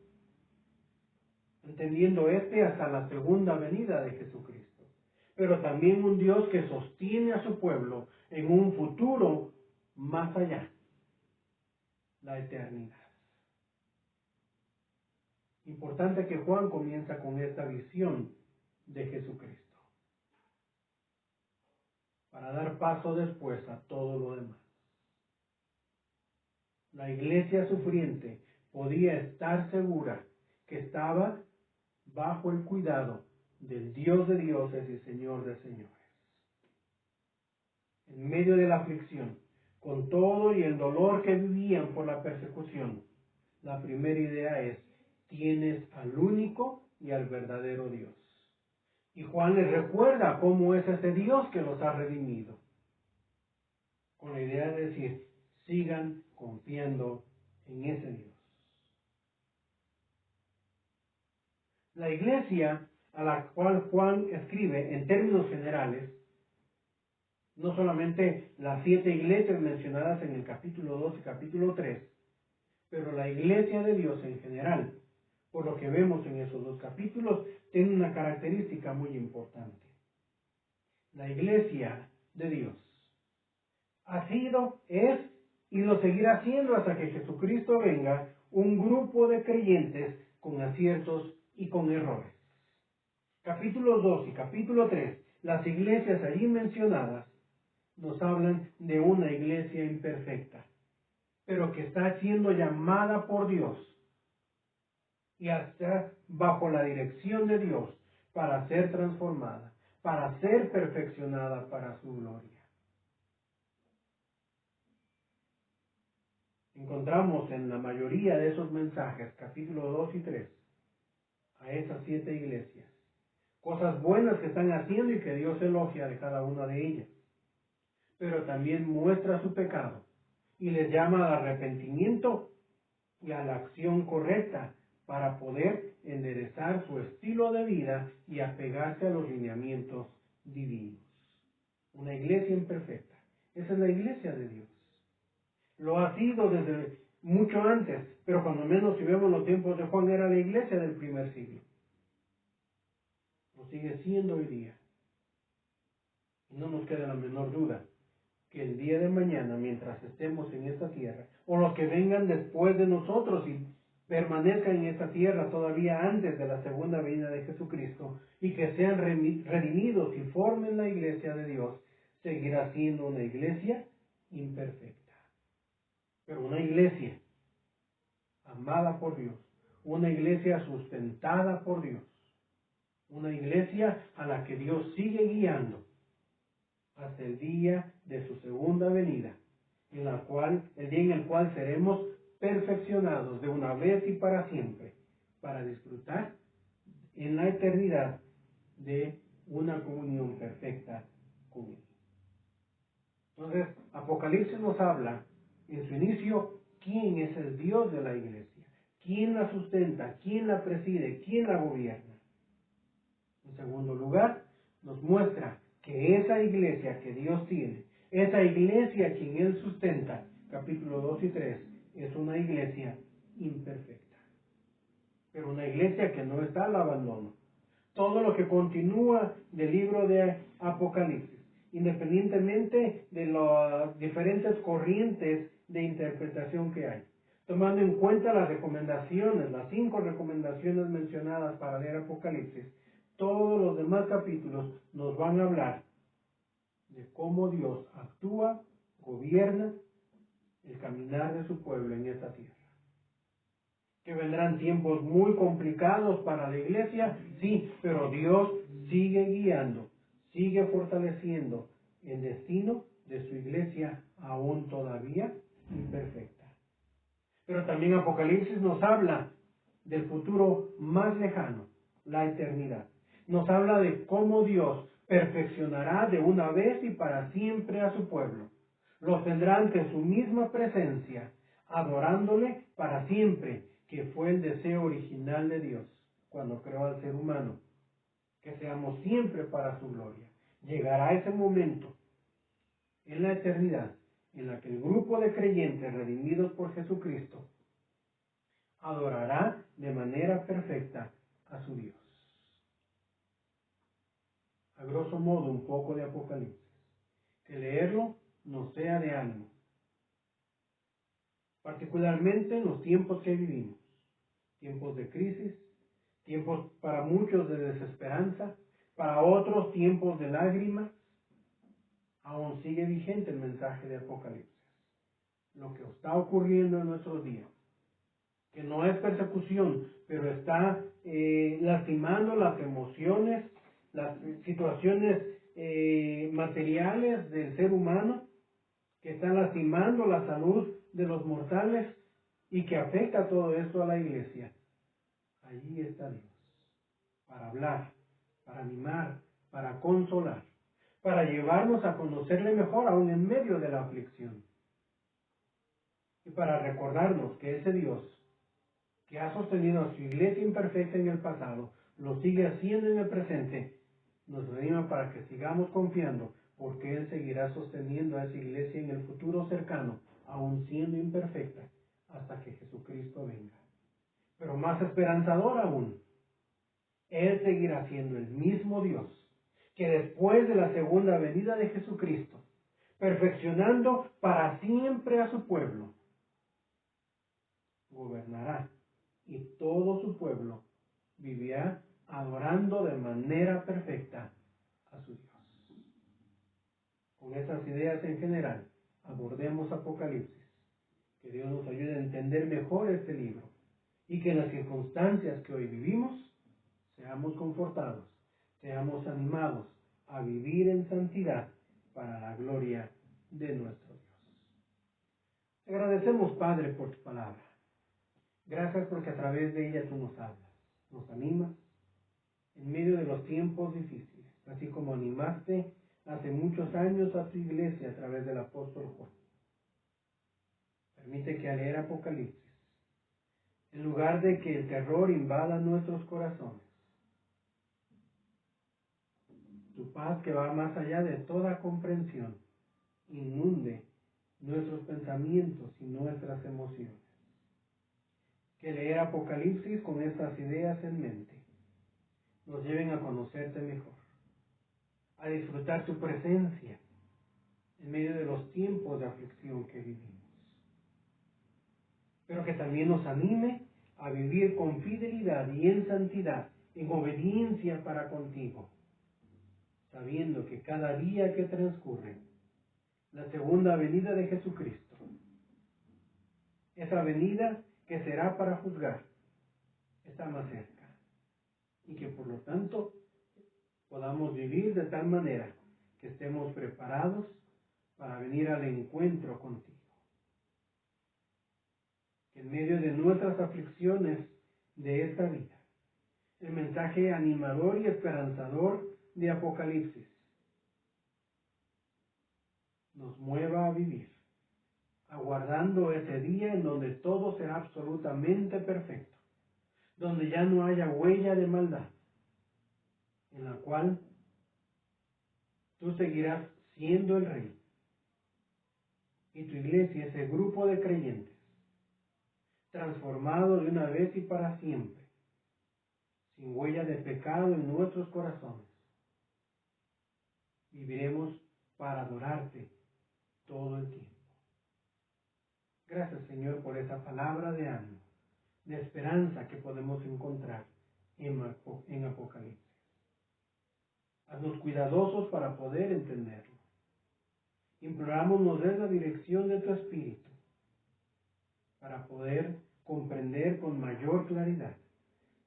entendiendo hasta la segunda venida de Jesucristo. Pero también un Dios que sostiene a su pueblo en un futuro más allá, la eternidad. Importante que Juan comienza con esta visión de Jesucristo, para dar paso después a todo lo demás. La iglesia sufriente podía estar segura que estaba bajo el cuidado del Dios de dioses y Señor de señores. En medio de la aflicción, con todo y el dolor que vivían por la persecución, la primera idea es: tienes al único y al verdadero Dios. Y Juan les recuerda cómo es ese Dios que los ha redimido, con la idea de decir: sigan confiando en ese Dios. La iglesia a la cual Juan escribe, en términos generales, no solamente las 7 iglesias mencionadas en el capítulo 2 y capítulo 3, pero la iglesia de Dios en general, por lo que vemos en esos 2 capítulos, tiene una característica muy importante. La iglesia de Dios ha sido, es y lo seguirá siendo hasta que Jesucristo venga, un grupo de creyentes con aciertos y con errores. Capítulo 2 y capítulo 3, las iglesias allí mencionadas, nos hablan de una iglesia imperfecta, pero que está siendo llamada por Dios y está bajo la dirección de Dios para ser transformada, para ser perfeccionada para su gloria. Encontramos en la mayoría de esos mensajes, capítulo 2 y 3, a esas 7 iglesias, cosas buenas que están haciendo y que Dios elogia de cada una de ellas, pero también muestra su pecado y les llama al arrepentimiento y a la acción correcta para poder enderezar su estilo de vida y apegarse a los lineamientos divinos. Una iglesia imperfecta. Esa es la iglesia de Dios. Lo ha sido desde mucho antes, pero cuando menos si vemos los tiempos de Juan, era la iglesia del primer siglo. Lo sigue siendo hoy día. Y no nos queda la menor duda que el día de mañana, mientras estemos en esta tierra, o los que vengan después de nosotros y permanezcan en esta tierra todavía antes de la segunda venida de Jesucristo, y que sean redimidos y formen la iglesia de Dios, seguirá siendo una iglesia imperfecta. Pero una iglesia amada por Dios, una iglesia sustentada por Dios, una iglesia a la que Dios sigue guiando hasta el día de su segunda venida, el día en el cual seremos perfeccionados de una vez y para siempre, para disfrutar en la eternidad de una comunión perfecta con Él. Entonces, Apocalipsis nos habla en su inicio quién es el Dios de la iglesia, quién la sustenta, quién la preside, quién la gobierna. En segundo lugar, nos muestra que esa iglesia que Dios tiene, esa iglesia quien Él sustenta, capítulo 2 y 3, es una iglesia imperfecta, pero una iglesia que no está al abandono. Todo lo que continúa del libro de Apocalipsis, independientemente de las diferentes corrientes de interpretación que hay, tomando en cuenta las recomendaciones, las 5 recomendaciones mencionadas para leer Apocalipsis, todos los demás capítulos nos van a hablar de cómo Dios actúa, gobierna el caminar de su pueblo en esta tierra. Que vendrán tiempos muy complicados para la iglesia, sí, pero Dios sigue guiando, sigue fortaleciendo el destino de su iglesia aún todavía imperfecta. Pero también Apocalipsis nos habla del futuro más lejano, la eternidad. Nos habla de cómo Dios perfeccionará de una vez y para siempre a su pueblo. Los tendrá ante su misma presencia, adorándole para siempre, que fue el deseo original de Dios cuando creó al ser humano, que seamos siempre para su gloria. Llegará ese momento en la eternidad en la que el grupo de creyentes redimidos por Jesucristo adorará de manera perfecta a su Dios. A grosso modo, un poco de Apocalipsis. Que leerlo nos sea de ánimo, particularmente en los tiempos que vivimos, tiempos de crisis, tiempos para muchos de desesperanza, para otros tiempos de lágrimas. Aún sigue vigente el mensaje de Apocalipsis. Lo que está ocurriendo en nuestros días, que no es persecución, pero está lastimando las emociones, las situaciones materiales del ser humano, que está lastimando la salud de los mortales y que afecta todo esto a la iglesia. Allí está Dios, para hablar, para animar, para consolar, para llevarnos a conocerle mejor aún en medio de la aflicción. Y para recordarnos que ese Dios que ha sostenido a su iglesia imperfecta en el pasado, lo sigue haciendo en el presente, nos anima para que sigamos confiando, porque Él seguirá sosteniendo a esa iglesia en el futuro cercano, aun siendo imperfecta, hasta que Jesucristo venga. Pero más esperanzador aún, Él seguirá siendo el mismo Dios, que después de la segunda venida de Jesucristo, perfeccionando para siempre a su pueblo, gobernará y todo su pueblo vivirá adorando de manera perfecta a su Dios. Con esas ideas en general, abordemos Apocalipsis. Que Dios nos ayude a entender mejor este libro y que en las circunstancias que hoy vivimos seamos confortados, seamos animados a vivir en santidad para la gloria de nuestro Dios. Te agradecemos, Padre, por tu palabra. Gracias porque a través de ella tú nos hablas, nos animas en medio de los tiempos difíciles, así como animaste hace muchos años a tu iglesia a través del apóstol Juan. Permite que al leer Apocalipsis, en lugar de que el terror invada nuestros corazones, tu paz que va más allá de toda comprensión, inunde nuestros pensamientos y nuestras emociones. Que leer Apocalipsis con estas ideas en mente nos lleven a conocerte mejor, a disfrutar tu presencia en medio de los tiempos de aflicción que vivimos. Pero que también nos anime a vivir con fidelidad y en santidad, en obediencia para contigo, sabiendo que cada día que transcurre, la segunda venida de Jesucristo, esa venida que será para juzgar, está más cerca. Y que por lo tanto podamos vivir de tal manera que estemos preparados para venir al encuentro contigo. Que en medio de nuestras aflicciones de esta vida, el mensaje animador y esperanzador de Apocalipsis nos mueva a vivir, aguardando ese día en donde todo será absolutamente perfecto, donde ya no haya huella de maldad, en la cual tú seguirás siendo el Rey y tu iglesia, ese grupo de creyentes, transformado de una vez y para siempre, sin huella de pecado en nuestros corazones. Viviremos para adorarte todo el tiempo. Gracias, Señor, por esa palabra de ánimo, de esperanza que podemos encontrar en Apocalipsis. Haznos cuidadosos para poder entenderlo. Imploramos nos des la dirección de tu Espíritu para poder comprender con mayor claridad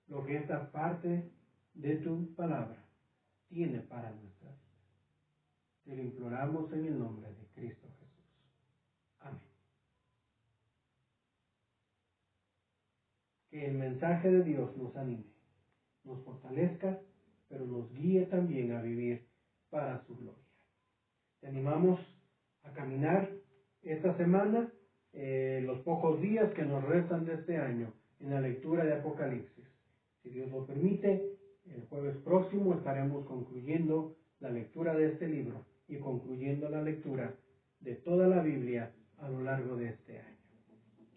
lo que esta parte de tu palabra tiene para nuestra vida. Te lo imploramos en el nombre de Cristo Jesús. Amén. Que el mensaje de Dios nos anime, nos fortalezca, pero nos guíe también a vivir para su gloria. Te animamos a caminar esta semana, los pocos días que nos restan de este año, en la lectura de Apocalipsis. Si Dios lo permite, el jueves próximo estaremos concluyendo la lectura de este libro y concluyendo la lectura de toda la Biblia a lo largo de este año.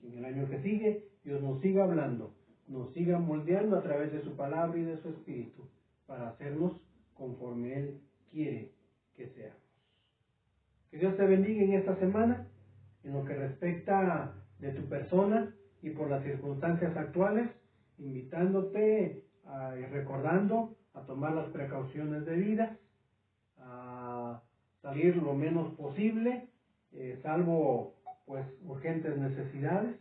Que en el año que sigue, Dios nos siga hablando, nos siga moldeando a través de su palabra y de su espíritu, para hacernos conforme Él quiere que seamos. Que Dios te bendiga en esta semana, en lo que respecta de tu persona y por las circunstancias actuales, invitándote y recordando a tomar las precauciones debidas, a salir lo menos posible, salvo pues urgentes necesidades,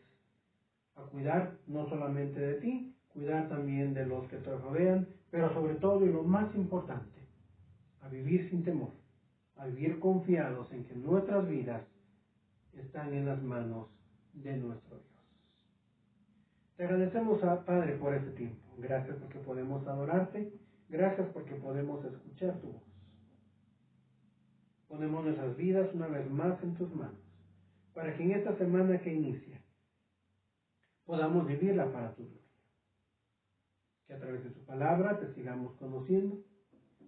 a cuidar no solamente de ti, cuidar también de los que te rodean, pero sobre todo y lo más importante, a vivir sin temor, a vivir confiados en que nuestras vidas están en las manos de nuestro Dios. Te agradecemos, Padre, por este tiempo. Gracias porque podemos adorarte, gracias porque podemos escuchar tu voz. Ponemos nuestras vidas una vez más en tus manos, para que en esta semana que inicia podamos vivirla para tu gloria. Que a través de su palabra te sigamos conociendo,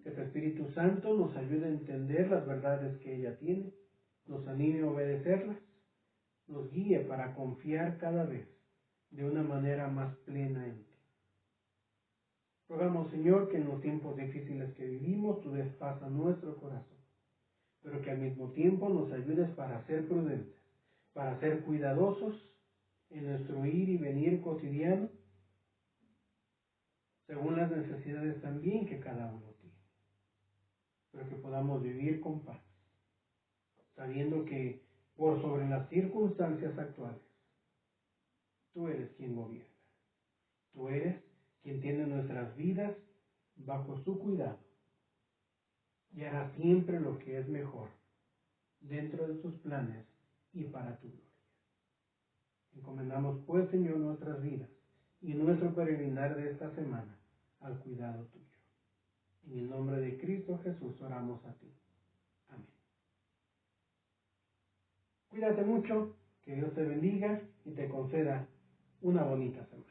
que tu Espíritu Santo nos ayude a entender las verdades que ella tiene, nos anime a obedecerlas, nos guíe para confiar cada vez de una manera más plena en ti. Rogamos, Señor, que en los tiempos difíciles que vivimos tú des paz a nuestro corazón, pero que al mismo tiempo nos ayudes para ser prudentes, para ser cuidadosos en nuestro ir y venir cotidiano, según las necesidades también que cada uno tiene, pero que podamos vivir con paz, sabiendo que por sobre las circunstancias actuales, tú eres quien gobierna, tú eres quien tiene nuestras vidas bajo su cuidado y hará siempre lo que es mejor dentro de tus planes y para tu gloria. Encomendamos pues, Señor, nuestras vidas y nuestro peregrinar de esta semana al cuidado tuyo. En el nombre de Cristo Jesús oramos a ti. Amén. Cuídate mucho, que Dios te bendiga y te conceda una bonita semana.